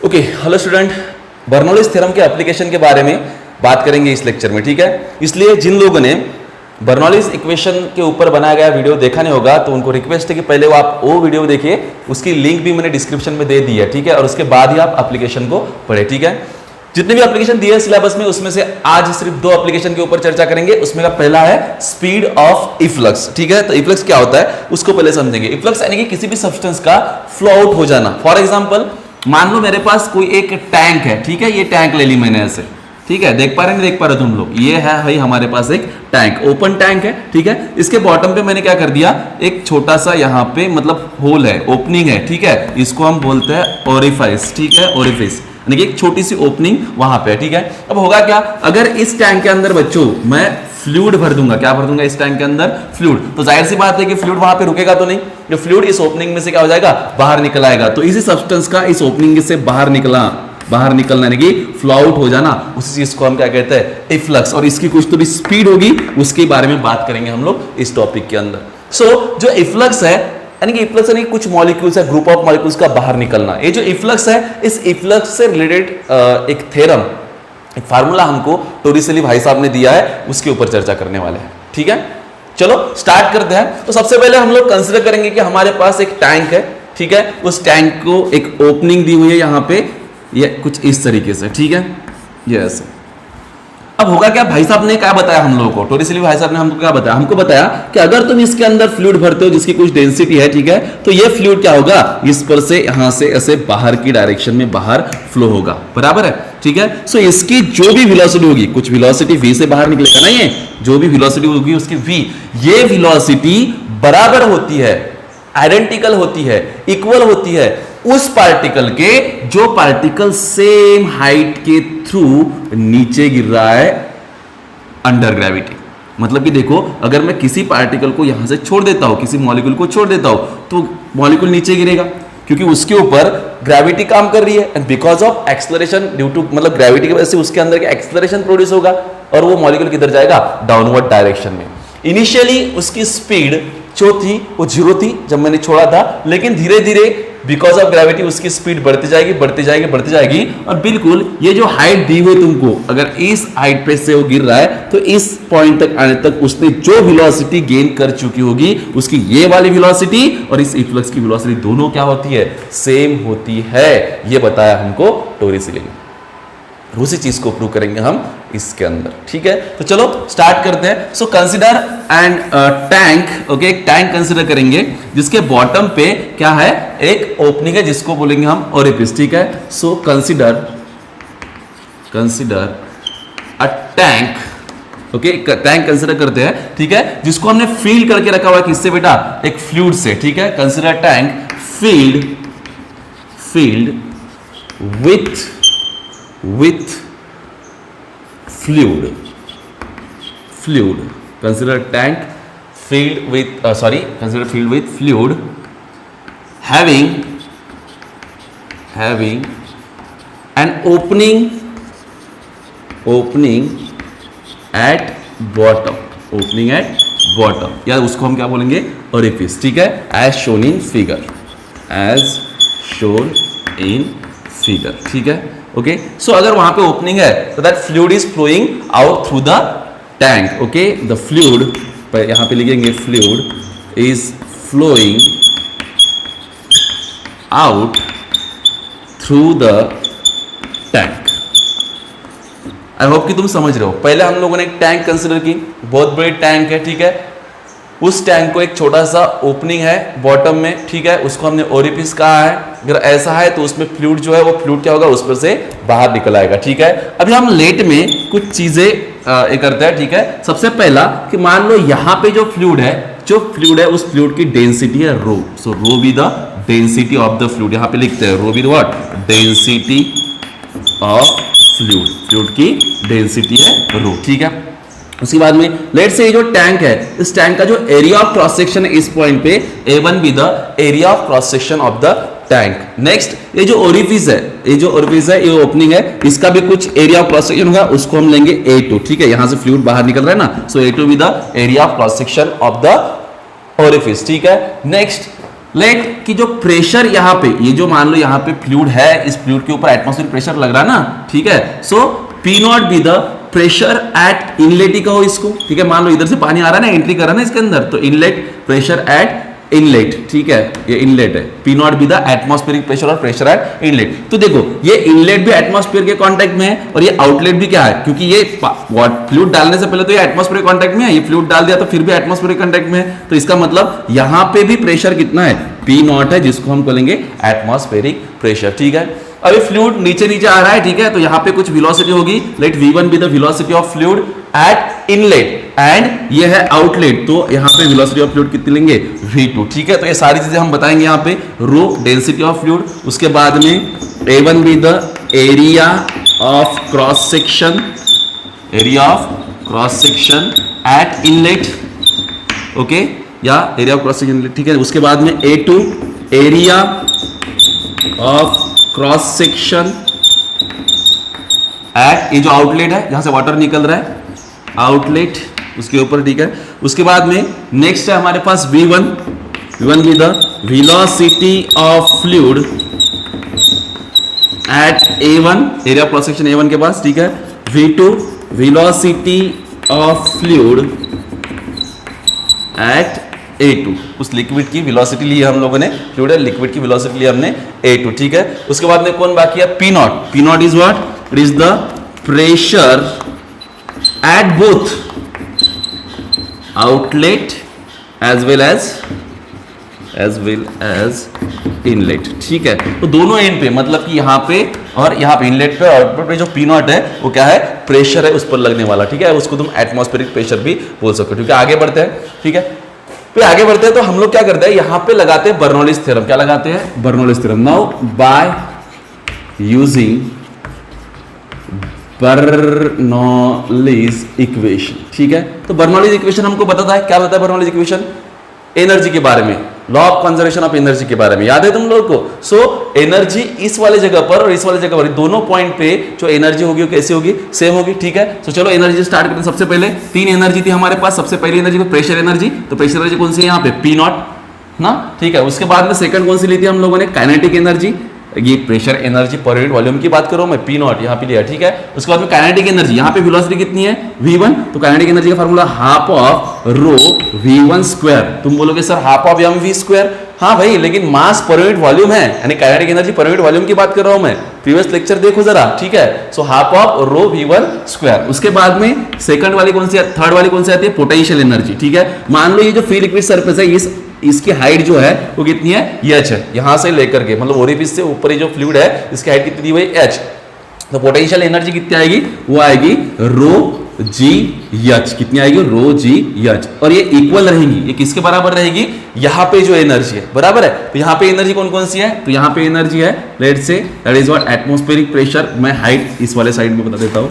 Okay, hello student, Bernoulli's theorem के application के बारे में बात करेंगे इस लेक्चर में, ठीक है। इसलिए जिन लोगों ने बर्नौलीज इक्वेशन के ऊपर बनाया गया वीडियो देखा नहीं होगा तो उनको रिक्वेस्ट है कि पहले आप वो वीडियो देखिए, उसकी लिंक भी मैंने डिस्क्रिप्शन में दे दी है, ठीक है। और उसके बाद ही आप एप्लीकेशन को पढ़े, ठीक है। जितने भी एप्लीकेशन दिए हैं सिलेबस में, उसमें से आज सिर्फ 2 एप्लीकेशन के ऊपर चर्चा करेंगे। उसमें का पहला है स्पीड ऑफ इफ्लक्स, ठीक है। तो इफ्लक्स क्या होता है उसको पहले समझेंगे। इफ्लक्स यानी कि किसी भी सब्सटेंस का फ्लो आउट हो जाना। फॉर एग्जांपल, मान लो मेरे पास कोई एक टैंक है, ठीक है। ये टैंक ले ली मैंने ऐसे, ठीक है। देख पा रहे हैं, देख पा रहे हो तुम लोग, ये है भाई हमारे पास एक टैंक, ओपन टैंक है, ठीक है। इसके बॉटम पे मैंने क्या कर दिया, एक छोटा सा यहाँ पे मतलब होल है, ओपनिंग है, ठीक है। इसको हम बोलते हैं ओरिफाइस, ठीक है, ओरिफिस, यानी कि एक छोटी सी ओपनिंग वहां पे, ठीक है। अब होगा क्या, अगर इस टैंक के अंदर बच्चों मैं फ्लूइड भर दूंगा, क्या भर दूंगा इस टैंक के अंदर, फ्लूइड, तो जाहिर सी बात है कि फ्लूइड वहां पे रुकेगा तो नहीं, जो फ्लूइड इस ओपनिंग में से क्या हो जाएगा, बाहर निकल आएगा। तो इसी सब्सटेंस का इस ओपनिंग से बाहर निकलना यानी कि फ्लो आउट हो जाना, उसी चीज को हम क्या कहते हैं, इफ्लक्स। और इसकी कुछ तो भी स्पीड होगी, उसके बारे में बात करेंगे हम लोग इस टॉपिक के अंदर। सो जो इफ्लक्स है, यानी कि इफ्लक्स यानी कुछ मॉलिक्यूल्स है, ग्रुप ऑफ मॉलिक्यूल्स का बाहर निकलना। ये जो इफ्लक्स है, इस इफ्लक्स से रिलेटेड एक थ्योरम, एक फार्मूला हमको टोरिसेली भाई साहब ने दिया है, उसके ऊपर चर्चा करने वाले हैं, ठीक है। चलो स्टार्ट करते हैं। तो सबसे पहले हम लोग कंसीडर करेंगे कि हमारे पास एक टैंक है, ठीक है। उस टैंक को एक ओपनिंग दी हुई है यहाँ पे, ये कुछ इस तरीके से, ठीक है, ये ऐसे। अब होगा क्या, भाई साहब ने क्या बताया हम लोगों को, टोरिसेली भाई साहब ने हमको क्या बताया, हमको बताया कि अगर तुम इसके अंदर फ्लूइड भरते हो जिसकी कुछ डेंसिटी है, ठीक है, तो ये फ्लूइड क्या होगा, इस पर से यहां से ऐसे बाहर की डायरेक्शन में बाहर फ्लो होगा, बराबर है, ठीक है। सो इसकी जो भी वेलोसिटी होगी, कुछ वेलोसिटी v से बाहर निकलेगा ना, ये जो भी वेलोसिटी होगी उसकी v, ये वेलोसिटी बराबर होती है, आइडेंटिकल होती है, इक्वल होती है उस पार्टिकल के जो पार्टिकल सेम हाइट के थ्रू नीचे गिर रहा है अंडर ग्रेविटी। मतलब कि देखो, अगर मैं किसी पार्टिकल को यहां से छोड़ देता हूं, किसी मॉलिक्यूल को छोड़ देता हूं, तो मॉलिक्यूल नीचे गिरेगा क्योंकि उसके ऊपर ग्रेविटी काम कर रही है, and because of acceleration, due to मतलब ग्रेविटी की वजह से उसके अंदर का एक्सलरेशन प्रोड्यूस होगा, और वो मॉलिक्यूल किधर जाएगा, डाउनवर्ड डायरेक्शन में। इनिशियली उसकी स्पीड जो थी वो 0 थी जब मैंने छोड़ा था, लेकिन धीरे धीरे बिकॉज ऑफ ग्रेविटी उसकी स्पीड बढ़ती जाएगी, बढ़ती जाएगी, बढ़ती जाएगी, और बिल्कुल ये जो हाइट दी हुई तुमको, अगर इस हाइट पे से वो गिर रहा है तो इस पॉइंट तक आने तक उसने जो वेलोसिटी गेन कर चुकी होगी, उसकी ये वाली वेलोसिटी और इस इफ्लक्स की वेलोसिटी दोनों क्या होती है, सेम होती है। ये बताया हमको टोरिसेली, उसी चीज को प्रूव करेंगे हम इसके अंदर, ठीक है। तो चलो स्टार्ट करते हैं। So consider and tank, okay, एक टैंक कंसीडर करेंगे जिसके बॉटम पे क्या है, एक ओपनिंग है जिसको बोलेंगे हम ओरिफिस, ठीक है। So consider a tank, okay, tank consider करते हैं, ठीक है, जिसको हमने फील करके रखा हुआ है किससे बेटा, एक फ्लूइड से, ठीक है। Consider tank field with fluid, consider tank filled with consider filled with fluid having an opening at bottom, या उसको हम क्या बोलेंगे, ओरिफिस, ठीक है, as shown in figure, ठीक है। ओके, सो अगर वहां पे ओपनिंग है तो that fluid is flowing out through the tank, okay. The fluid, यहां पे लिखेंगे fluid is flowing out through the tank. I hope कि तुम समझ रहे हो। पहले हम लोगों ने एक टैंक कंसिडर की, बहुत बड़ी टैंक है, ठीक है। उस टैंक को एक छोटा सा ओपनिंग है बॉटम में, ठीक है, उसको हमने ओरिफिस कहा है। अगर ऐसा है तो उसमें फ्लूइड जो है वो फ्लूइड क्या होगा, उस पर से बाहर निकल आएगा, ठीक है। अभी हम लेट में कुछ चीजें करते हैं, ठीक है। सबसे पहला कि मान लो यहाँ पे जो फ्लूइड है उस फ्लूइड की डेंसिटी है rho. So rho be the density of the fluid, यहाँ पे लिखते हैं rho be what, density of fluid की डेंसिटी है रो, ठीक है। उसके बाद में लेट से ये जो टैंक है, इस टैंक का जो एरिया ऑफ क्रॉस सेक्शन है इस पॉइंट पे, A1 be the area of cross section of the tank. Next, ये जो ओरिफिस है, ये ओपनिंग है, इसका भी कुछ एरिया ऑफ क्रॉस सेक्शन होगा, उसको हम लेंगे A2, ठीक है। यहां से फ्लूइड बाहर निकल रहा है ना, सो A2 B the area of cross section of the orifice, ठीक है। नेक्स्ट, लेट कि जो प्रेशर यहाँ पे, ये जो मान लो यहाँ पे फ्लूइड है, इस फ्लूइड के ऊपर एटमॉस्फेरिक प्रेशर लग रहा है ना, ठीक है। So P not be the pressure at inlet ही कहो इसको, ठीक है। मान लो इधर से पानी आ रहा है ना, एंट्री कर रहा है ना इसके अंदर, तो इनलेट प्रेशर एट इनलेट, ठीक है, ये इनलेट है। P not be the atmospheric pressure और प्रेशर एट इनलेट। तो देखो ये इनलेट भी एटमॉस्फेयर के कांटेक्ट में है और ये आउटलेट भी क्या है, क्योंकि ये फ्लूइड डालने से पहले तो ये एटमॉस्फेरिक कांटेक्ट में है, ये फ्लूइड डाल दिया तो फिर भी एटमॉस्फेरिक कांटेक्ट में है। तो इसका मतलब यहां पे भी प्रेशर कितना है, पी नॉट है, जिसको हम बोलेंगे एटमॉस्फेरिक प्रेशर, ठीक है। अभी फ्लूइड नीचे नीचे आ रहा है, ठीक है, तो यहां पे कुछ वेलोसिटी होगी। Let v1 be the velocity of fluid at inlet and ये है आउटलेट, तो यहां पे वेलोसिटी ऑफ फ्लूइड कितनी लेंगे, v2, ठीक है। तो ये सारी चीजें हम बताएंगे यहां पे, रो डेंसिटी ऑफ फ्लूइड, उसके बाद में a1 be the area of cross section, area of cross section at inlet, okay, या एरिया ऑफ क्रॉस सेक्शन, ठीक है। उसके बाद में a2 area of cross section at, ये जो आउटलेट है जहां से वाटर निकल रहा है, आउटलेट उसके ऊपर, ठीक है। उसके बाद में नेक्स्ट है हमारे पास v1 be the velocity of fluid at a1, area of cross section a1 के पास, ठीक है। v2 velocity of fluid at a2, उस लिक्विड की वेलोसिटी ली हम लोगों ने, फ्लूइड है, लिक्विड की वेलोसिटी ली हमने a2, ठीक है। उसके बाद में कौन बाकी है, p not. p not is what, it is the pressure at both outlet as well as inlet, ठीक है। तो दोनों एंड पे, मतलब कि यहाँ पे और यहाँ पे, इनलेट पे और आउटलेट पे जो पी नॉट है वो क्या है, प्रेशर है उस पर लगने वाला, ठीक है। उसको तुम एटमॉस्फेरिक प्रेशर भी बोल सकते हो, ठीक है। आगे बढ़ते हैं, ठीक है। फिर आगे बढ़ते हैं तो हम लोग क्या करते हैं, यहाँ पे लगाते हैं बर्नौलीज थ्योरम। क्या लगाते हैं, Bernoulli's theorem. Now by using Bernoulli's equation, ठीक है। तो बर्नौलीज इक्वेशन हमको बताता है, क्या बताता है बर्नौलीज इक्वेशन, एनर्जी के बारे में, law of conservation of energy के बारे में, याद है तुम लोग को। सो एनर्जी इस वाले जगह पर और इस वाले जगह पर, दोनों पॉइंट पे जो एनर्जी होगी वो कैसी होगी, सेम होगी, ठीक है। सो चलो एनर्जी स्टार्ट करते हैं। सबसे पहले तीन एनर्जी थी हमारे पास। सबसे पहली एनर्जी प्रेशर एनर्जी, तो प्रेशर एनर्जी कौन सी है यहाँ पे, पी नॉट ना, ठीक है। उसके बाद में सेकंड कौन सी ली थी हम लोगों ने, काइनेटिक एनर्जी, ये pressure energy per unit volume की बात कर रहा हूं मैं, पी नॉट यहाँ पे लिया, ठीक है। उसके बाद में काइनेटिक एनर्जी, यहाँ पे वेलोसिटी कितनी है, v1, तो काइनेटिक एनर्जी का formula half of rho v1 square. तुम बोलोगे sir half of mv square, हाँ भाई, लेकिन मास पर यूनिट वॉल्यूम है, यानी kinetic energy per unit volume की बात कर रहा हूं मैं, प्रीवियस लेक्चर देखो जरा, ठीक है। So half of rho v1 square. उसके बाद में सेकंड वाली कौन सी, थर्ड वाली कौन सी आती है, पोटेंशियल एनर्जी, ठीक है। मान लो ये जो फ्री लिक्विड सरफेस है, इसकी हाइट जो है वो कितनी है, h है, यहां से लेकर के, मतलब ओरिफिस से ऊपर जो फ्लूइड है इसकी हाइट कितनी दी हुई h। तो पोटेंशियल एनर्जी कितनी आएगी, वो आएगी रो जी एच, कितनी आएगी, रो जी एच, और ये इक्वल रहेगी, ये किसके बराबर रहेगी, यहाँ पे जो एनर्जी है, बराबर है। तो यहाँ पे एनर्जी कौन कौन सी है, तो यहाँ पे एनर्जी है, let's say that is what atmospheric pressure. मैं हाइट इस वाले साइड में बता देता हूँ,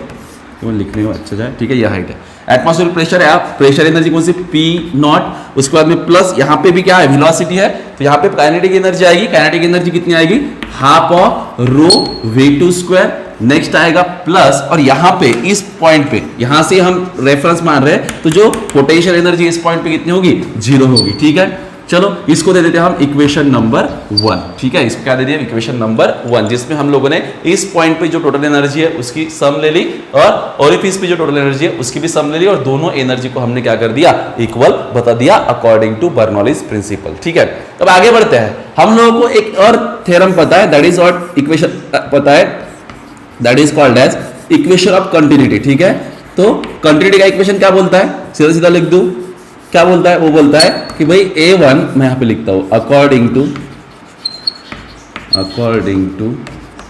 तो लिखने में अच्छा जाए, ठीक है। यह हाइट है, एटमॉस्फेरिक प्रेशर है, आप प्रेशर एनर्जी कौन सी, पी नॉट। उसके बाद में प्लस यहाँ पे भी क्या है, वेलोसिटी है, तो यहाँ पे काइनेटिक एनर्जी आएगी, काइनेटिक एनर्जी कितनी आएगी, half of rho v2 square. Next आएगा प्लस, और यहाँ पे इस पॉइंट पे, यहाँ से हम रेफरेंस मान रहे हैं, तो जो पोटेंशियल एनर्जी इस पॉइंट पे कितनी होगी, 0 होगी, ठीक है। चलो इसको दे देते हैं हम इक्वेशन नंबर 1, ठीक है। इसको क्या दे दिया, इक्वेशन नंबर 1, जिसमें हम लोगों ने इस पॉइंट पे जो टोटल एनर्जी है उसकी सम ले ली, और ओरिफिस पे जो टोटल एनर्जी है उसकी भी सम ले ली, और दोनों एनर्जी को हमने क्या कर दिया, इक्वल बता दिया अकॉर्डिंग टू बर्नौलीज प्रिंसिपल, ठीक है। अब आगे बढ़ते हैं। हम लोगों को एक और थ्योरम पता है, दैट इज व्हाट इक्वेशन पता है, that is called as equation of continuity, ठीक है। तो कंटिन्यूटी का इक्वेशन क्या बोलता है, सीधा सीधा लिख दूं, क्या बोलता है, वो बोलता है कि भाई a1, मैं यहां पे लिखता हूं, according to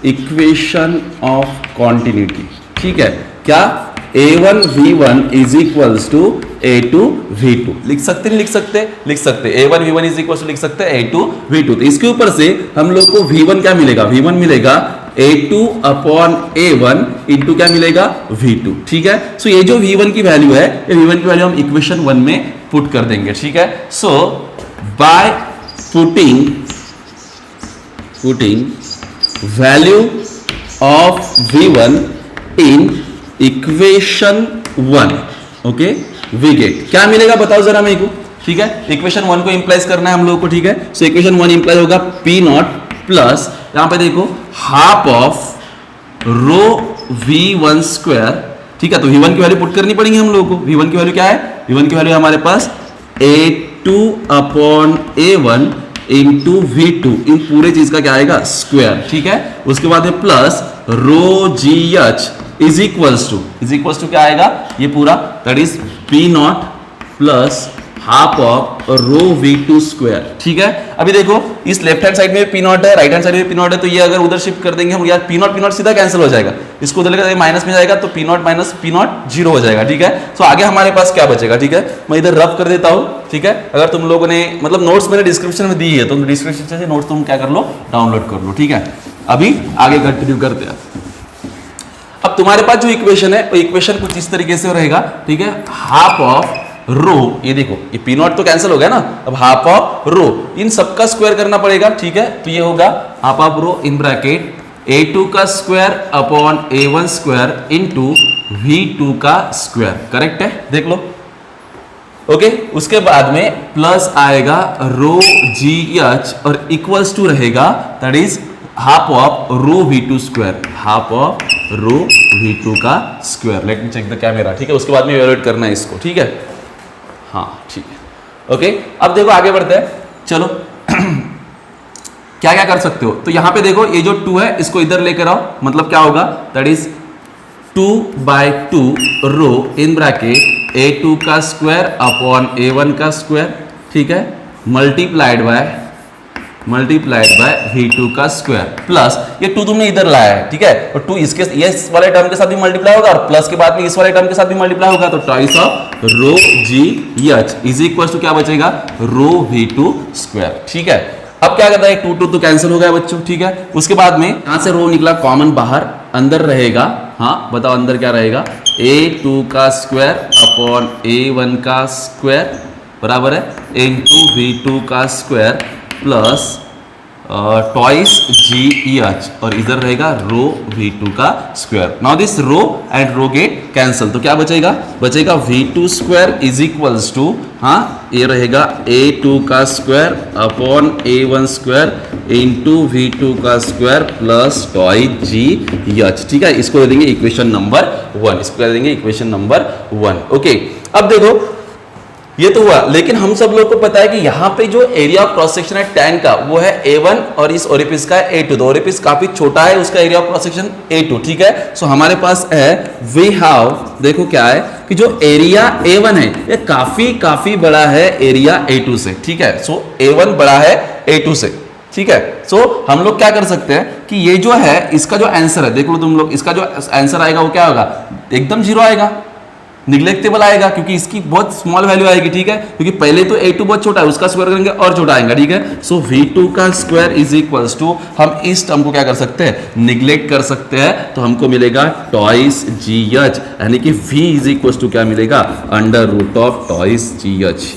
equation of continuity, ठीक है। क्या, a1 v1 is equals to a2 v2, लिख सकते नहीं लिख सकते, लिख सकते, a1 v1 is equals to लिख सकते हैं a2 v2। तो इसके ऊपर से हम लोग को v1 क्या मिलेगा, v1 मिलेगा a2 अपॉन a1 इंटू क्या मिलेगा, v2, ठीक है। सो ये जो v1 की वैल्यू है, ये v1 की वैल्यू हम इक्वेशन 1 में पुट कर देंगे, ठीक है। So by putting value of v1 in equation 1, okay, we get, क्या मिलेगा बताओ जरा मेरे को, ठीक है, इक्वेशन 1 को इंप्लाइज करना है हम लोगों को, ठीक है। सो इक्वेशन 1 इंप्लाइज होगा पी नॉट प्लस, यहां पे देखो half of rho v1 square, ठीक है। तो v1 की वैल्यू पुट करनी पड़ेगी हम लोगों को। v1 की वैल्यू क्या है? v1 की वैल्यू हमारे पास a2 upon a1 into v2, इन पूरे चीज का क्या आएगा? स्क्वायर, ठीक है। उसके बाद में plus rho ji H is equals to क्या आएगा? ये पूरा that is p not plus half of rho v2 square, ठीक है। अभी देखो इस लेफ्ट हैंड साइड में पी नॉट है, राइट हैंड साइड में पी नॉट है, तो ये अगर उधर शिफ्ट कर देंगे हम यार, पी नॉट सीधा कैंसिल हो जाएगा, इसको उधर लेकर माइनस में जाएगा तो P not minus P not zero हो जाएगा, ठीक है। तो आगे हमारे पास क्या बचेगा, ठीक है। मैं इधर रफ कर देता हूं, ठीक है। अगर तुम लोगों ने मतलब नोट्स मैंने डिस्क्रिप्शन में दी है, तो डिस्क्रिप्शन से नोट्स तुम क्या कर लो, डाउनलोड कर लो, ठीक है। अभी आगे कंटिन्यू करते हैं। अब तुम्हारे पास जो इक्वेशन है वो इक्वेशन कुछ इस तरीके से रहेगा, ठीक है। हाफ ऑफ रो, ये देखो ये पी नॉट तो कैंसिल हो गया ना, अब हाफ ऑफ रो, इन सबका स्क्वायर करना पड़ेगा, ठीक है। तो ये होगा half of rho in bracket a2 का square upon a1 square into v2 का स्क्वायर, करेक्ट है, देख लो, ओके। उसके बाद में प्लस आएगा रो जी एच और इक्वल्स टू रहेगा that is half of rho v2 square, half of rho v2 का square. Let me check the camera, ठीक है। उसके बाद में इवैल्यूएट करना है इसको, ठीक है, हाँ ठीक है, ओके। अब देखो आगे बढ़ते हैं, चलो क्या क्या कर सकते हो। तो यहां पे देखो ये जो 2 है इसको इधर लेकर आओ, मतलब क्या होगा that is 2/2 rho in bracket a2 का स्क्वायर अपॉन a1 का स्क्वायर, ठीक है, मल्टीप्लाइड बाय v2 का स्क्वायर प्लस ये 2 तुमने इधर लाया है, ठीक है। और 2 इसके इस वाले टर्म के साथ भी मल्टीप्लाई होगा और प्लस के बाद में इस वाले टर्म के साथ भी मल्टीप्लाई होगा, तो twice of rho ji H is equal to क्या बचेगा? रो v2 स्क्वायर, ठीक है। अब क्या करता है, 2 तो कैंसिल हो गया बच्चों, ठीक है। उसके बाद में यहां से रो निकला कॉमन बाहर, अंदर रहेगा, हाँ बताओ अंदर क्या रहेगा? a2 का स्क्वायर अपॉन a1 का स्क्वायर बराबर है इनटू v2 का square plus twice g h और इधर रहेगा रो v2 का square. Now this rho and rho get cancel, तो क्या बचेगा? बचेगा v2 square is equals to, हाँ ये रहेगा a2 का square upon a1 square into v2 का square plus twice g h, ठीक है। इसको दे देंगे इक्वेशन नंबर 1, इसको दे देंगे इक्वेशन नंबर 1, ओके। अब देखो ये तो हुआ, लेकिन हम सब लोग को पता है कि यहाँ पे जो एरिया ऑफ क्रॉस सेक्शन है टैन का वो है A1 और इस ओरिफिस का है A2, तो ओरिफिस काफी छोटा है, उसका area of cross section A2, ठीक है। सो हमारे पास है वी हैव, देखो क्या है कि जो एरिया A1 है ये काफी बड़ा है एरिया A2 से, ठीक है। सो A1 बड़ा है A2 से, ठीक है। सो हम लोग क्या कर सकते हैं कि ये जो है इसका जो आंसर है, देख लो तुम लोग, इसका जो आंसर आएगा वो क्या होगा? एकदम जीरो आएगा, निग्लेक्टेबल आएगा, क्योंकि इसकी बहुत स्मॉल वैल्यू आएगी, ठीक है। क्योंकि पहले तो a2 बहुत छोटा है, उसका स्क्वायर करेंगे और छोटा आएगा, ठीक है। सो v2 का स्क्वायर इज इक्वल्स टू, हम इस टर्म को क्या कर सकते हैं? निग्लेक्ट कर सकते हैं, तो हमको मिलेगा ट्वाइस जी एच, यानी कि v इज इक्वल्स टू क्या मिलेगा? Under root of twice g h,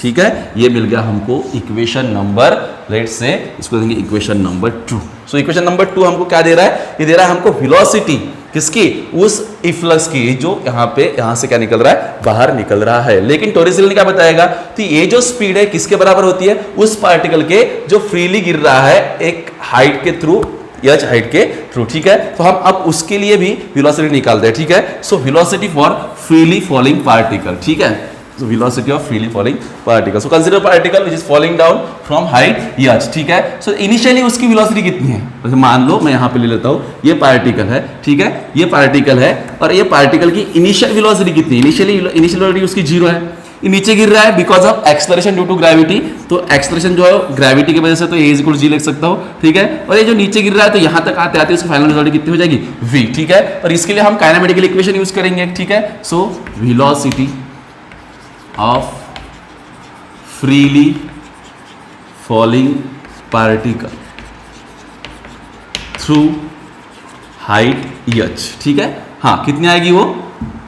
ठीक है। ये मिल गया हमको इक्वेशन नंबर, लेट्स से इसको देंगे equation number 2। So equation number 2 हमको क्या दे रहा है? ये दे रहा है हमको वेलोसिटी किसकी? उस इफ्लक्स की जो यहाँ से क्या निकल रहा है? बाहर निकल रहा है। लेकिन टोरिसेल ने क्या बताएगा कि ये जो स्पीड है किसके बराबर होती है? उस पार्टिकल के जो फ्रीली गिर रहा है एक हाइट के थ्रू, एच हाइट के थ्रू, ठीक है। तो हम अब उसके लिए भी वेलोसिटी निकालते हैं, ठीक है। So velocity for freely falling particle, ठीक है। So velocity of freely falling particle. So consider particle which is falling down from height h, ठीक है। So initially उसकी velocity कितनी है? वैसे मान लो मैं यहाँ पे ले लेता हूँ, ये पार्टिकल है, ठीक है, ये पार्टिकल है और ये पार्टिकल की इनिशियल वेलोसिटी कितनी है? इनिशियल वेलोसिटी उसकी 0 है, ये नीचे गिर रहा है because of acceleration due to gravity. तो एक्सलरेशन जो है ग्रेविटी की वजह से, तो ए इक्वल जी लिख सकता हूँ, ठीक है। और ये जो नीचे गिर रहा है तो यहाँ तक आते आते इसकी फाइनल वेलोसिटी कितनी हो जाएगी? v, ठीक है। और इसके लिए हम काइनेमेटिकल इक्वेशन यूज करेंगे, ठीक है। So velocity of freely falling particle through height h, ठीक है। हाँ कितनी आएगी वो?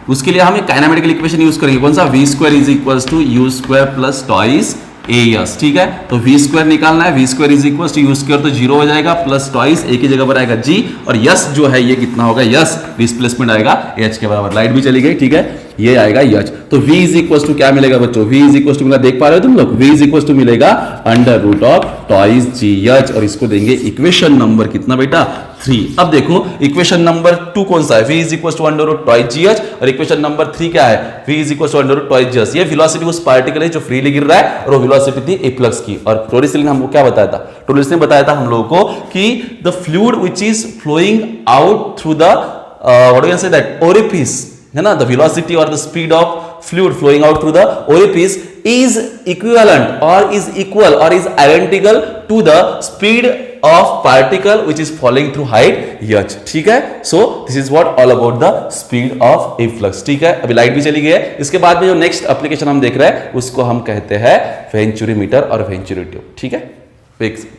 उसके लिए हम एक काइनेमेटिकल इक्वेशन यूज करेंगे, कौन सा? v square is equals to u square plus twice as, ठीक है। तो v स्क्वायर निकालना है, v square is equals to u square, तो 0 हो जाएगा, प्लस ट्वाइस a की जगह पर आएगा g, और यस जो है ये कितना होगा? यस डिस्प्लेसमेंट आएगा h के बराबर। लाइट भी चली गई, ठीक है। ये आएगा यच। तो v इज इक्वल टू क्या मिलेगा बच्चों, v इज इक्वल टू मिला, देख पा रहे हो तुम लोग, v इज इक्वल टू मिलेगा under root of twice g h, और इसको देंगे इक्वेशन नंबर कितना बेटा 3। अब देखो इक्वेशन नंबर 2 कौन सा है, v is equal to under root twice g h, और इक्वेशन नंबर 3 क्या है, v is equal to under root twice g h. ये वेलोसिटी उस पार्टिकल है जो फ्रीली गिर रहा है, और वो वेलोसिटी थी एफ्लक्स की। और टोरिस ने हमको क्या बताया था, टोरिस ने बताया था हम लोगों को कि the fluid which is flowing out through the what do you say that orifice, है ना, द वेलोसिटी और the speed of fluid flowing out through the orifice is equivalent or is equal or is identical to the speed of particle which is falling through height h। ठीक है, so this is what all about the speed of efflux। ठीक है, अभी light भी चली गई है। इसके बाद में जो नेक्स्ट एप्लीकेशन हम देख रहे हैं उसको हम कहते हैं वेंचुरी मीटर और वेंचुरी ट्यूब। ठीक है,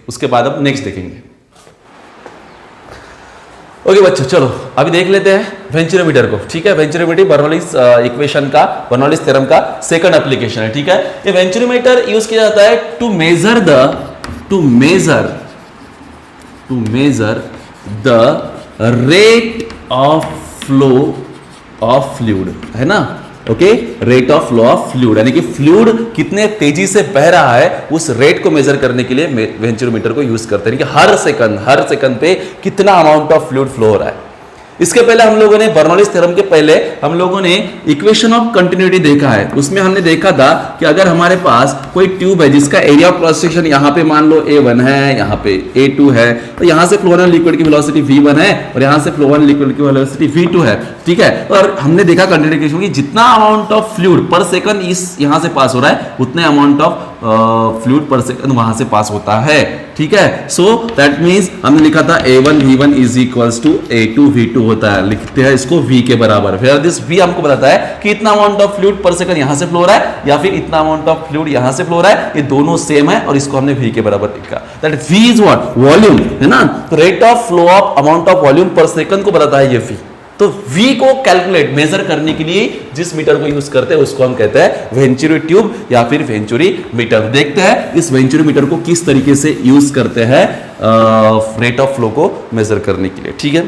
उसके बाद अब नेक्स्ट देखेंगे। ओके बच्चों, चलो अभी देख लेते हैं वेंचुरोमीटर को। ठीक है, वेंचुरोमीटर बर्नौलीज इक्वेशन का, बर्नौलीज थ्योरम का सेकंड एप्लीकेशन है। ठीक है, ये वेंचुरोमीटर यूज किया जाता है to measure the rate of flow of fluid, है ना। Okay, rate of flow of fluid, यानी कि फ्लूइड कितने तेजी से बह रहा है उस रेट को मेजर करने के लिए वेंचुरोमीटर को यूज करते हैं कि हर सेकंड पे कितना अमाउंट ऑफ फ्लूइड फ्लो हो रहा है। इसके पहले हम लोगों ने बर्नौलीज थ्योरम के पहले हम लोगों ने इक्वेशन ऑफ कंटिन्यूटी देखा है। उसमें हमने देखा था कि अगर हमारे पास कोई ट्यूब है जिसका एरिया ऑफ क्रॉस सेक्शन यहाँ पे मान लो A1 है, यहाँ पे A2 है, तो यहाँ से फ्लो होने लिक्विड की वेलोसिटी V1 है और यहाँ से फ्लो होने लिक्विड की वेलोसिटी V2 है। ठीक है, और हमने देखा कंटिन्यूटी की जितना अमाउंट ऑफ फ्लूइड पर सेकंड इस यहाँ से पास हो रहा है उतने अमाउंट ऑफ फ्लूइड पर सेकंड वहां से पास होता है। ठीक है, सो दैट मींस हमने लिखा था A1 V1 is equals to A2 V2 होता है, लिखते हैं इसको V के बराबर। फिर दिस V हमको बताता है कि इतना अमाउंट ऑफ फ्लूइड पर सेकंड यहां से फ्लो हो रहा है या फिर इतना अमाउंट ऑफ फ्लूइड यहां से फ्लो हो रहा है, ये दोनों सेम है और इसको हमने V के बराबर लिखा। That V is what, volume, है ना। तो rate of flow of amount of volume पर सेकंड को बताता है ये V। तो V को कैलकुलेट मेजर करने के लिए जिस मीटर को यूज करते हैं उसको हम कहते हैं वेंचुरी ट्यूब या फिर वेंचुरी मीटर। देखते हैं इस वेंचुरी मीटर को किस तरीके से यूज करते हैं रेट ऑफ फ्लो को मेजर करने के लिए। ठीक है,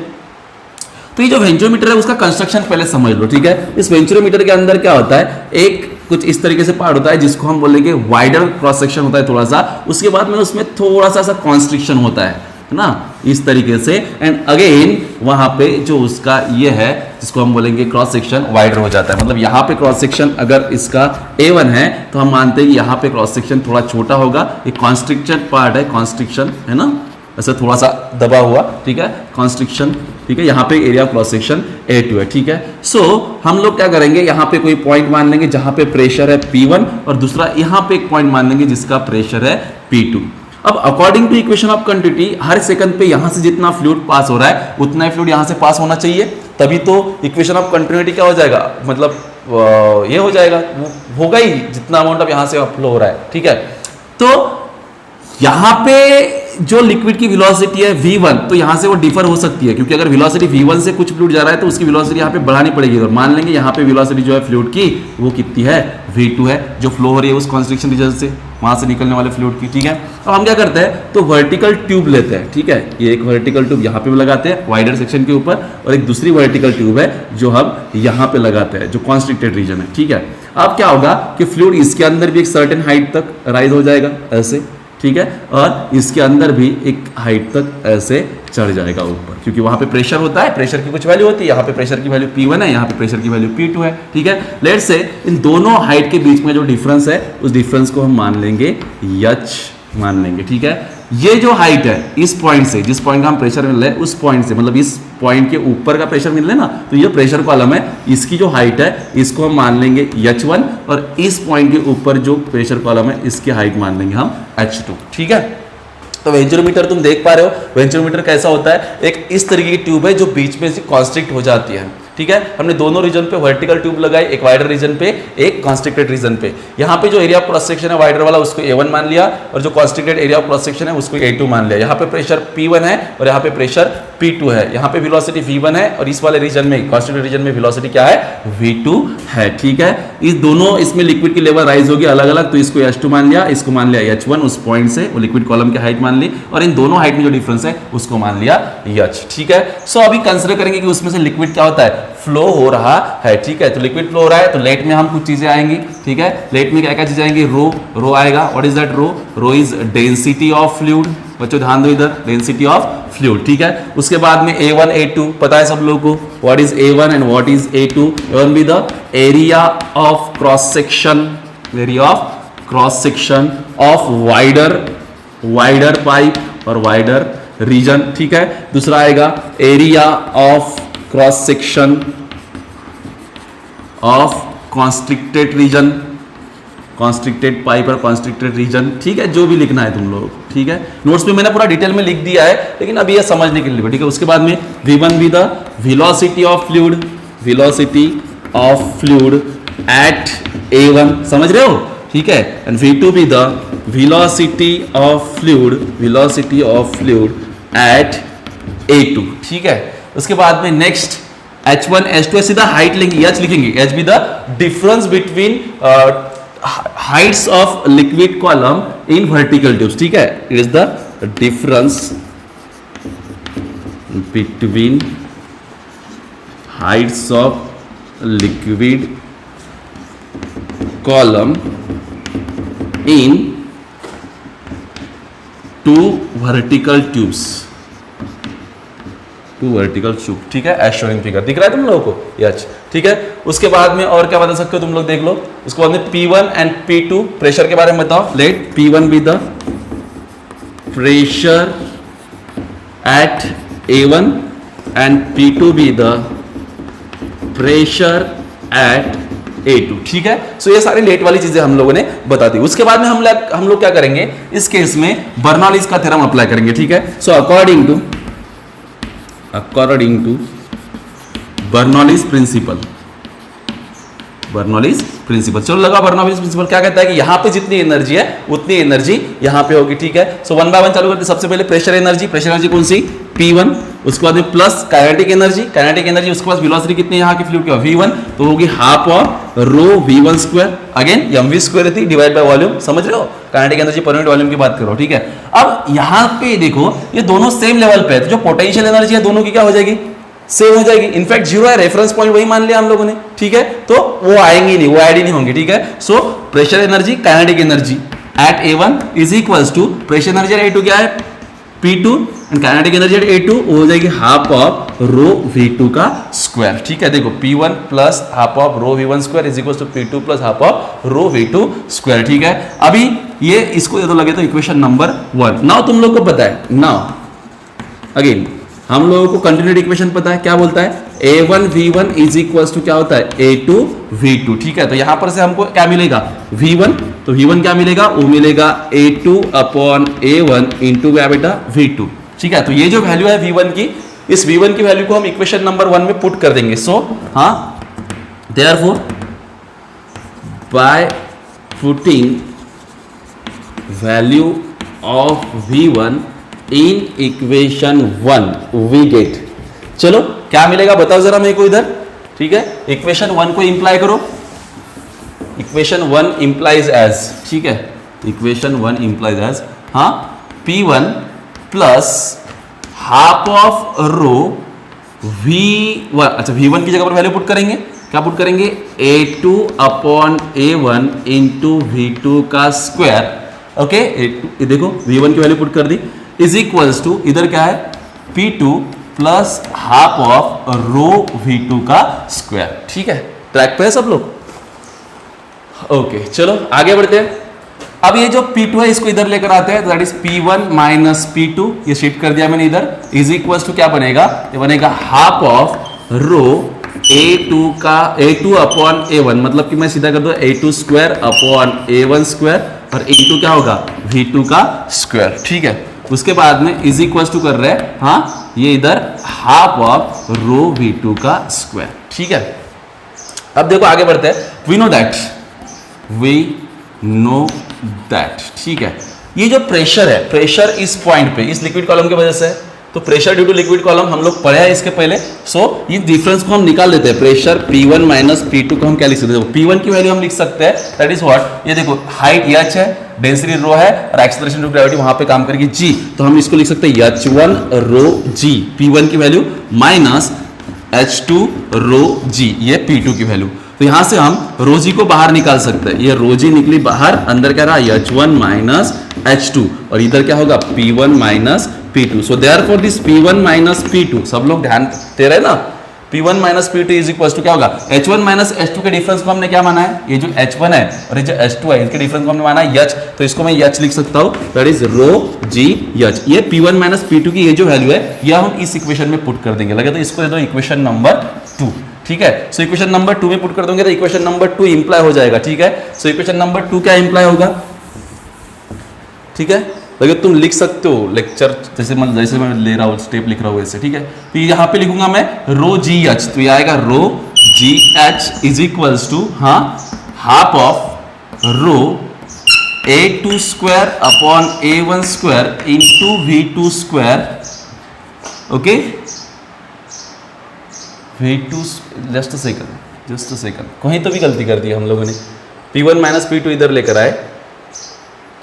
तो ये जो वेंचुरोमीटर है उसका कंस्ट्रक्शन पहले समझ लो। ठीक है, इस वेंचुरोमीटर के अंदर क्या होता है, एक कुछ इस तरीके से पार्ट होता है जिसको हम बोलेंगे वाइडर क्रॉस सेक्शन होता है थोड़ा सा, उसके बाद में उसमें थोड़ा सा कॉन्स्ट्रिक्शन होता है ना, इस तरीके से। एंड अगेन वहां पे जो उसका ये है जिसको हम बोलेंगे क्रॉस सेक्शन वाइडर हो जाता है। मतलब यहाँ पे क्रॉस सेक्शन अगर इसका A1 है तो हम मानते हैं कि यहाँ पे क्रॉस सेक्शन थोड़ा छोटा होगा, ये कॉन्स्ट्रिक्शन पार्ट है, कॉन्स्ट्रिक्शन है ना, ऐसा थोड़ा सा दबा हुआ। ठीक है, कॉन्स्ट्रिक्शन। ठीक है, यहाँ पे area of cross section A2 है। ठीक है, सो हम लोग क्या करेंगे, यहाँ पे कोई पॉइंट मान लेंगे जहां पे प्रेशर है P1 और दूसरा यहाँ पे एक पॉइंट मान लेंगे जिसका प्रेशर है P2। अब according to equation of continuity हर सेकंड पे यहां से जितना फ्लूइड पास हो रहा है उतना ही फ्लूइड यहां से पास होना चाहिए, तभी तो इक्वेशन ऑफ कंटिन्यूटी क्या हो जाएगा, मतलब ये हो जाएगा, होगा ही जितना अमाउंट ऑफ यहां से फ्लो हो रहा है। ठीक है, तो यहां पे जो लिक्विड की वेलोसिटी है V1 तो यहां से वो डिफर हो सकती है, क्योंकि अगर वेलोसिटी V1 से कुछ फ्लूइड जा रहा है तो उसकी वेलोसिटी यहां पे बढ़ानी पड़ेगी। और मान लेंगे यहां पे वेलोसिटी जो है फ्लूइड की वो कितनी है, V2 है, जो फ्लो हो रही है उस कॉन्स्ट्रिक्शन रीजन से, वहां से निकलने वाले फ्लूइड की। ठीक है, अब हम क्या करते हैं, तो वर्टिकल ट्यूब लेते हैं। ठीक है, ये एक वर्टिकल ट्यूब यहाँ पे भी लगाते हैं वाइडर सेक्शन के ऊपर, और एक दूसरी वर्टिकल ट्यूब है जो हम यहाँ पे लगाते हैं जो कॉन्स्ट्रिक्टेड रीजन है। ठीक है, अब क्या होगा कि फ्लूइड इसके अंदर भी एक सर्टेन हाइट तक राइज हो जाएगा ऐसे। ठीक है, और इसके अंदर भी एक हाइट तक ऐसे चढ़ जाएगा ऊपर, क्योंकि वहां पे प्रेशर होता है, प्रेशर की कुछ वैल्यू होती है, यहाँ पे प्रेशर की वैल्यू P1 है, यहाँ पे प्रेशर की वैल्यू P2 है। ठीक है, लेट्स से इन दोनों हाइट के बीच में जो डिफरेंस है उस डिफरेंस को हम मान लेंगे h मान लेंगे। ठीक है, ये जो हाइट है इस पॉइंट से, जिस पॉइंट का हम प्रेशर मिल रहा है उस पॉइंट से, मतलब इस पॉइंट के ऊपर का प्रेशर मिल रहा है ना, तो ये प्रेशर कॉलम है, इसकी जो हाइट है इसको हम मान लेंगे H1 और इस पॉइंट के ऊपर जो प्रेशर कॉलम है इसकी हाइट मान लेंगे हम H2। ठीक है, तो वेंचुरोमीटर तुम देख पा रहे हो, वेंचुरोमीटर कैसा होता है, एक इस तरीके की ट्यूब है जो बीच में से कॉन्स्ट्रिक्ट हो जाती है। ठीक है, हमने दोनों रीजन पे वर्टिकल ट्यूब लगाई, एक वाइडर रीजन पे एक कॉन्स्ट्रिक्टेड रीजन पे। यहाँ पे जो एरिया ऑफ क्रॉस सेक्शन है वाइडर वाला उसको A1 मान लिया और जो constricted area of cross section है उसको A2 मान लिया। यहाँ पे प्रेशर P1 है और यहाँ पे प्रेशर P2 है, यहाँ पे वेलोसिटी V1 है और इस वाले रीजन में कॉन्स्टिट्यूटेड रीजन में वेलोसिटी क्या है V2 है। ठीक है, इस दोनों इसमें लिक्विड की लेवल राइज होगी अलग अलग, तो इसको H2 मान लिया, इसको मान लिया H1 उस पॉइंट से, वो लिक्विड कॉलम की हाइट मान ली, और इन दोनों हाइट में जो डिफरेंस है उसको मान लिया H। ठीक है, सो अभी कंसिडर करेंगे कि उसमें से लिक्विड क्या होता है, फ्लो हो रहा है। ठीक है, तो लिक्विड फ्लो हो रहा है तो लेट में हम कुछ चीजें आएंगी। ठीक है, लेट में क्या क्या चीजें आएंगी, रो आएगा। What is that rho is density of fluid. बच्चों ध्यान दो इधर, डेंसिटी ऑफ फ्लूइड। ठीक है, उसके बाद में A1 A2 पता है सब लोगों को, what is A1 and what is A2। A1 be the area of cross section, area of cross section of wider pipe और वाइडर रीजन। ठीक है, दूसरा आएगा area of cross section of constricted region, constricted pipe और constricted region. ठीक है, जो भी लिखना है तुम लोग। ठीक है, नोट्स में मैंने पूरा डिटेल में लिख दिया है, लेकिन अभी ये समझने के लिए। ठीक है, उसके बाद में V1 भी the velocity of fluid, velocity of fluid at A1, समझ रहे हो। ठीक है, एंड V2 भी the velocity of fluid, velocity of fluid at A2। ठीक है, उसके बाद में नेक्स्ट H1 H2 सीधा हाइट लेंगे, H लिखेंगे, H भी the difference between heights of liquid column in vertical tubes. ठीक है, it is the difference between heights of liquid column in two vertical tubes, two vertical tube. ठीक है, as showing figure दिख रहा है तुम लोगों को, यस। ठीक है, उसके बाद में और क्या बता सकते हो तुम लोग, देख लो। उसके बाद में P1 एंड P2 प्रेशर के बारे में बताओ। Let P1 be the pressure at A1 and P2 be the pressure at A2। ठीक है, सो ये सारी लेट वाली चीजें हम लोगों ने बता दी। उसके बाद में हम लोग क्या करेंगे, इस केस में बर्नौलीज का थ्योरम अप्लाई करेंगे। ठीक है, so according to Bernoulli's principle, Bernoulli's principle, चलो लगा। बर्नौलीज प्रिंसिपल क्या कहता है कि यहाँ पे जितनी एनर्जी है उतनी एनर्जी यहाँ पे होगी। ठीक है, सो वन बाय वन चालू करते हैं। सबसे पहले प्रेशर एनर्जी कौन सी, P1। उसके बाद में प्लस काइनेटिक एनर्जी, उसके बाद वेलोसिटी कितनी यहाँ की फ्लूइड की V1, तो होगी half of rho V1 square, again mv square रहती डिवाइड बाय वॉल्यूम। समझ रहे हो, kinetic energy per unit volume की बात करो। ठीक है, अब यहाँ पे देखो ये दोनों सेम लेवल पे है, तो जो पोटेंशियल एनर्जी है दोनों की क्या हो जाएगी, सेम हो जाएगी। इनफैक्ट जीरो है, रेफरेंस पॉइंट वही मान लिया हम लोगों ने। ठीक है, तो वो आएंगे नहीं, वो ऐड ही नहीं होंगे। ठीक है, so pressure energy kinetic energy at A1 is equals to pressure energy at A2 क्या है P2 and kinetic energy at A2 हो जाएगी हाफ ऑफ रो V2 का स्क्वायर। ठीक है, देखो P1 plus half of rho V1 square is equals to P2 plus half of rho V2 square. ठीक है, अभी ये इसको ये तो लगे तो इक्वेशन नंबर 1। नाउ तुम लोग को पता है, नाउ अगेन हम लोगों को कंटिन्यूटी इक्वेशन पता है, क्या बोलता है, A1 V1 is equals to क्या होता है A2 V2। ठीक है, तो यहां पर से हमको क्या मिलेगा V1, तो V1 क्या मिलेगा, वो मिलेगा A2 अपॉन A1 इंटू क्या बेटा V2। ठीक है, तो ये जो वैल्यू है V1 की, इस V1 की वैल्यू को हम इक्वेशन नंबर 1 में पुट कर देंगे। सो हाँ, therefore by putting value of V1 in equation 1 we get, चलो क्या मिलेगा बताओ जरा मेरे को इधर। ठीक है, इक्वेशन 1 को इंप्लाई करो, इक्वेशन 1 इंप्लाइज एज, ठीक है, इक्वेशन 1 इंप्लाइज एज हाँ P1 plus half of rho V1, अच्छा V1 की जगह पर वैल्यू पुट करेंगे, क्या पुट करेंगे, A2 upon A1 into V2 का स्क्वायर। ओके, ये देखो V1 की वैल्यू पुट कर दी, इज इक्वल्स टू इधर क्या है P2 plus half of rho V2 का स्क्वायर। ठीक है, ट्रैक पे है सब लोग। ओके, चलो आगे बढ़ते हैं। अब ये जो P2 है इसको इधर लेकर आते हैं, that is P1 minus P2, ये शिफ्ट कर दिया मैंने इधर, इज इक्वल्स टू क्या बनेगा, ये बनेगा हाफ ऑफ रो A2 का A2 अपॉन A1, मतलब कि मैं सीधा कर दूं A2 square upon A1 square और इंटू क्या होगा V2 का स्क्वायर। ठीक है, उसके बाद में इज इक्वल्स टू कर रहे हैं हाँ ये इधर हाफ ऑफ रो V2 का स्क्वायर। ठीक है, अब देखो आगे बढ़ते हैं। वी नो दैट, ठीक है, ये जो प्रेशर है, प्रेशर इस पॉइंट पे, इस लिक्विड कॉलम की वजह से, तो pressure due to liquid column हम लोग पढ़े हैं इसके पहले। सो इस डिफरेंस को हम निकाल लेते हैं, प्रेशर P1 माइनस P2 को हम क्या लिख सकते हैं, P1 की वैल्यू हम लिख सकते हैं, दैट इज व्हाट, ये देखो हाइट h है, डेंसिटी रो है और एक्सेलरेशन ड्यू टू ग्रेविटी वहां पे काम करेगी g, तो हम इसको लिख सकते हैं h1 रो g, P1 की वैल्यू माइनस h2 रो g, ये P2 की वैल्यू। तो यहां से हम रो जी को बाहर निकाल सकते हैं, ये रो जी निकली बाहर, अंदर क्या रहा h1 माइनस h2 और इधर क्या होगा P1 minus P2। So therefore this P1 minus P2, सब लोग ध्यान दे रहे हैं ना, P1 minus P2 is equal to क्या होगा, H1 माइनस H2 के डिफरेंस को हमने क्या माना है, ये जो H1 है और ये जो H2 है इनके डिफरेंस को हमने माना है H, तो इसको मैं H लिख सकता हूं, that is rho g H। ये P1 माइनस P2 की ये जो वैल्यू है यह हम इस इक्वेशन में पुट कर देंगे, लगे तो इसको दे दो इक्वेशन नंबर 2, ठीक है। सो इक्वेशन नंबर 2 में पुट कर दोगे तो इक्वेशन नंबर 2 इंप्लाई हो जाएगा, ठीक है। सो इक्वेशन नंबर 2 क्या इंप्लाई होगा, ठीक है, लगे तुम लिख सकते हो लेक्चर जैसे मैं ले रहा हूँ, स्टेप लिख रहा हूँ वैसे, ठीक है। तो यहाँ पे लिखूंगा मैं रो जी एच, तो ये आएगा rho ji H is equals to हाँ half of rho A2 square upon A1 square into V2 square, okay, V2, just a second, कहीं तो भी गलती कर दी हम लोगों ने, P1 माइनस P2 इधर लेकर आए,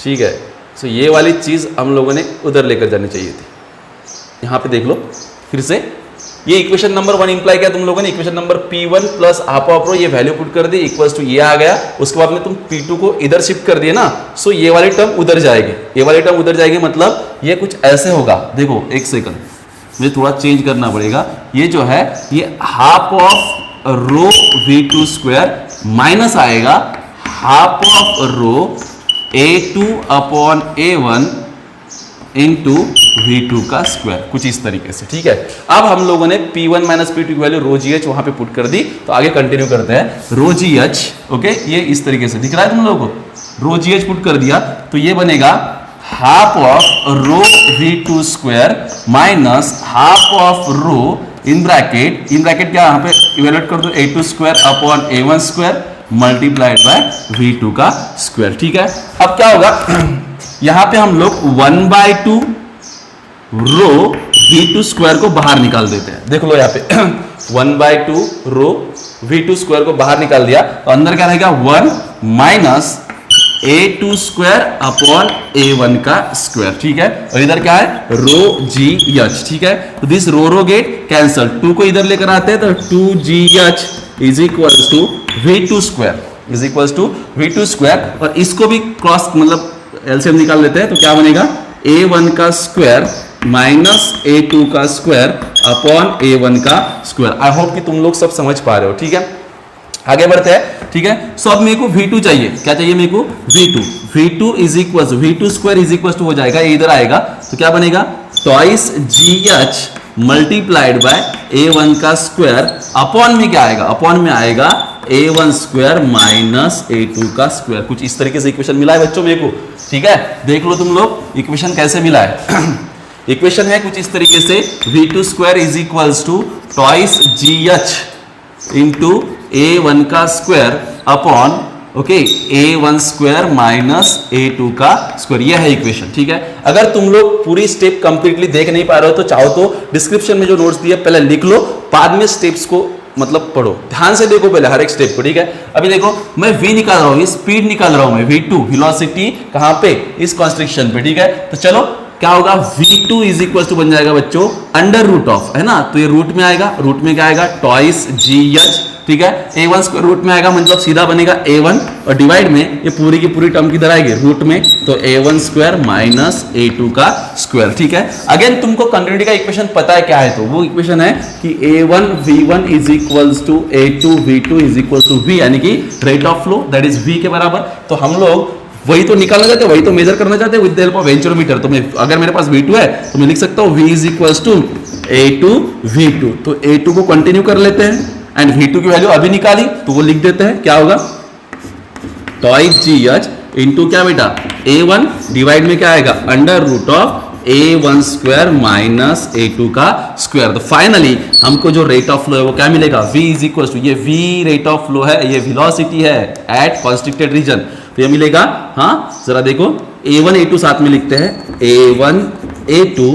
ठीक है। सो ये वाली चीज़ हम लोगों ने उधर लेकर जानी चाहिए थी, यहाँ पे देख लो फिर से, ये इक्वेशन नंबर 1 इंप्लाई किया तुम लोगों ने, equation number P1 plus half of rho, ये वैल्यू पुट कर दी इक्वल्स टू ये आ गया, उसके बाद में तुम P2 को इधर शिफ्ट कर दिए ना, सो ये वाली टर्म उधर जाएगी, ये वाली टर्म उधर जाएगी, मतलब ये कुछ ऐसे होगा, देखो एक सेकंड मुझे थोड़ा चेंज करना पड़ेगा, ये जो है ये half of rho V2 square minus आएगा half of rho A2 upon A1 into V2 का स्क्वायर, कुछ इस तरीके से, ठीक है। अब हम लोगों ने P1 माइनस P2 की वैल्यू रो जी एच वहां पे पुट कर दी, तो आगे कंटिन्यू करते हैं, रो जी एच, ओके, ये इस तरीके से दिख रहा है तुम लोगों को, रो जी एच पुट कर दिया तो ये बनेगा half of rho V2 square minus half of rho in bracket क्या यहाँ पे इवेल्युएट कर दो A2 square upon A1 square multiplied by V2 का स्क्वायर, ठीक है। अब क्या होगा, यहां पे हम लोग 1/2 रो V2 स्क्वायर को बाहर निकाल देते हैं, देख लो यहाँ पे 1/2 रो V2 स्क्वायर को बाहर निकाल दिया, तो अंदर क्या रहेगा 1 minus A2 square upon A1 का स्क्वायर, ठीक है। और इधर क्या है रो जी एच, ठीक है। तो दिस रो गेट कैंसल, 2 को इधर लेकर आते हैं तो 2GH is equal to V2 square, और इसको भी क्रॉस मतलब एलसीएम निकाल लेते हैं, तो क्या बनेगा A1 का स्क्वायर माइनस A2 का स्क्वायर अपॉन A1 का स्क्वायर। आई होप कि तुम लोग सब समझ पा रहे हो, ठीक है। आगे बढ़ते हैं, ठीक है। सो अब मेरे को V2 चाहिए, क्या चाहिए मेरे को V2 is equal to V2 square is equal to हो जाएगा, ये इधर आएगा तो क्या बनेगा twice GH multiplied by A1 का स्क्वायर अपॉन में क्या आएगा, अपॉन में आएगा A1 स्क्वायर माइनस A2 का स्क्वायर। कुछ इस तरीके से इक्वेशन मिला है बच्चों मेरे को, ठीक है। देख लो तुम लोग इक्वेशन कैसे मिला है इक्वेशन है कुछ इस तरीके से, V2 square is equals to twice GH into A1 का square upon okay A1 square minus A2 का स्क्वायर, यह है इक्वेशन, ठीक है। अगर तुम लोग पूरी स्टेप कंप्लीटली देख नहीं पा रहे हो तो चाहो तो डिस्क्रिप्शन में जो नोट्स दिए पहले लिख लो, बाद में स्टेप्स को मतलब पढ़ो, ध्यान से देखो पहले हर एक स्टेप को, ठीक है। अभी देखो मैं V निकाल रहा हूँ, स्पीड निकाल रहा हूँ मैं, V2 वेलोसिटी कहाँ पे, इस कॉन्स्ट्रिक्शन पे, ठीक है। तो चलो क्या होगा V2 इज इक्वल टू बन जाएगा बच्चों अंडर रूट ऑफ, है ना, तो ये रूट में आएगा, रूट में क्या आएगा ट्वाइस GH, ठीक है। A1 स्क्वायर रूट में आएगा मतलब सीधा बनेगा A1 और डिवाइड में ये पूरी की पूरी टर्म किधर आएगी रूट में, तो A1 स्क्वायर माइनस A2 का स्क्वायर, ठीक है। अगेन तुमको कंटिन्यूटी का इक्वेशन पता है क्या है, तो वो इक्वेशन है कि A1 V1 is equals to A2 V2 is equals to V, यानी कि rate of flow that is V के बराबर। तो हम लोग वही तो निकालना चाहते हैं, वही तो मेजर करना चाहते हैं विद द हेल्प ऑफ वेंचरोमीटर। तो मैं अगर मेरे पास V2 है तो मैं लिख सकता हूँ V is equals to A2 V2, तो A2 को कंटिन्यू कर लेते हैं एंड V2 की वैल्यू अभी निकाली तो वो लिख देते हैं, क्या होगा ट्वाइस GH इंटू क्या बेटा A1 डिवाइड में क्या आएगा under root of A1 square minus A2 का स्क्वायर। तो फाइनली हमको जो रेट ऑफ फ्लो है वो क्या मिलेगा, V इज इक्वल टू, ये V रेट ऑफ फ्लो है, ये वेलोसिटी है एट कॉन्स्ट्रिक्टेड रीजन, तो ये मिलेगा, हाँ जरा देखो A1 A2 साथ में लिखते हैं, A1 A2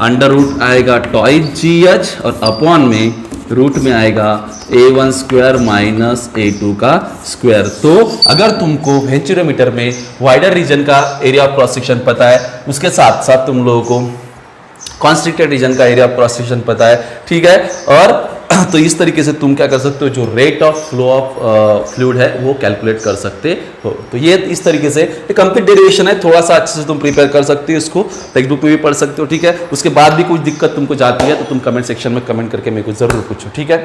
अंडर रूट आएगा टॉइस जी एच और अपॉन में रूट में आएगा a1 स्क्वायर माइनस a2 का स्क्वायर। तो अगर तुमको वेंचुरोमीटर में वाइडर रीजन का एरिया ऑफ क्रॉस सेक्शन पता है, उसके साथ साथ तुम लोगों को कॉन्स्ट्रिक्टेड रीजन का एरिया ऑफ क्रॉस सेक्शन पता है, ठीक है। और तो इस तरीके से तुम क्या कर सकते हो, जो rate of flow of fluid है वो कैलकुलेट कर सकते हो। तो ये इस तरीके से कंप्लीट डेरिवेशन है, थोड़ा सा अच्छे से तुम प्रिपेयर कर सकते हो, इसको टेक्स्ट बुक में भी पढ़ सकते हो, ठीक है। उसके बाद भी कुछ दिक्कत तुमको जाती है तो तुम कमेंट सेक्शन में कमेंट करके मेरे को जरूर पूछो, ठीक है।